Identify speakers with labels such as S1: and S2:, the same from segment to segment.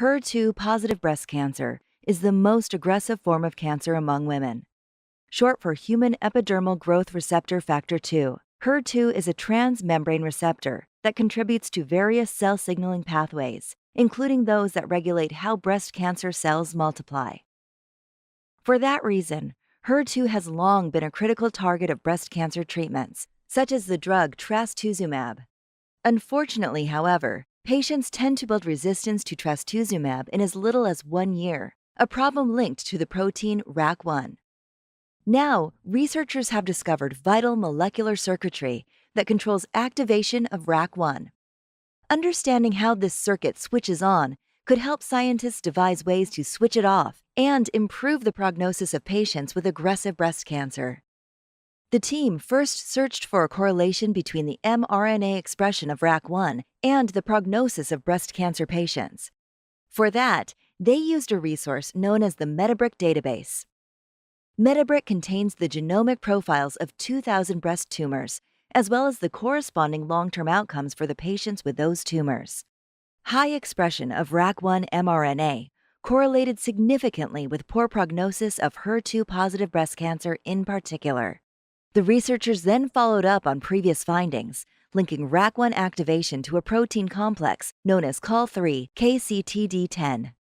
S1: HER2-positive breast cancer is the most aggressive form of cancer among women. Short for human epidermal growth receptor factor 2, HER2 is a transmembrane receptor that contributes to various cell signaling pathways, including those that regulate how breast cancer cells multiply. For that reason, HER2 has long been a critical target of breast cancer treatments, such as the drug trastuzumab. Unfortunately, however, patients tend to build resistance to trastuzumab in as little as 1 year, a problem linked to the protein RAC1. Now, researchers have discovered vital molecular circuitry that controls activation of RAC1. Understanding how this circuit switches on could help scientists devise ways to switch it off and improve the prognosis of patients with aggressive breast cancer. The team first searched for a correlation between the mRNA expression of RAC1 and the prognosis of breast cancer patients. For that, they used a resource known as the Metabric database. Metabric contains the genomic profiles of 2,000 breast tumors, as well as the corresponding long-term outcomes for the patients with those tumors. High expression of RAC1 mRNA correlated significantly with poor prognosis of HER2-positive breast cancer in particular. The researchers then followed up on previous findings, linking RAC1 activation to a protein complex known as Col3-KCTD10.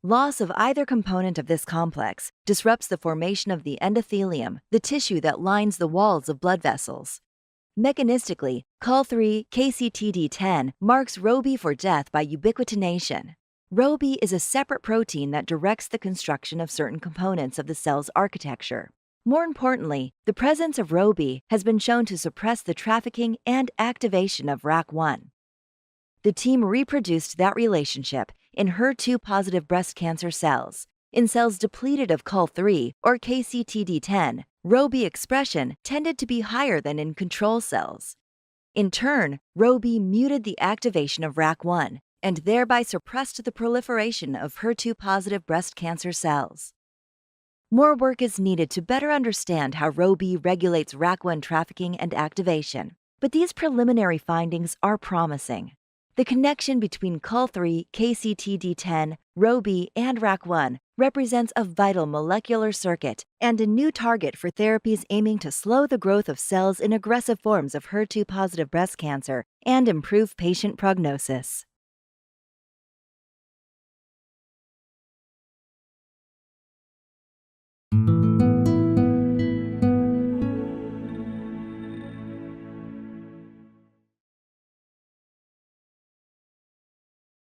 S1: Loss of either component of this complex disrupts the formation of the endothelium, the tissue that lines the walls of blood vessels. Mechanistically, Col3-KCTD10 marks ROBY for death by ubiquitination. ROBY is a separate protein that directs the construction of certain components of the cell's architecture. More importantly, the presence of ROBY has been shown to suppress the trafficking and activation of RAC1. The team reproduced that relationship in HER2-positive breast cancer cells. In cells depleted of Col3 or KCTD10, ROBY expression tended to be higher than in control cells. In turn, ROBY muted the activation of RAC1 and thereby suppressed the proliferation of HER2-positive breast cancer cells. More work is needed to better understand how ROBY regulates RAC1 trafficking and activation, but these preliminary findings are promising. The connection between Col3, KCTD10, ROBY, and RAC1 represents a vital molecular circuit and a new target for therapies aiming to slow the growth of cells in aggressive forms of HER2-positive breast cancer and improve patient prognosis.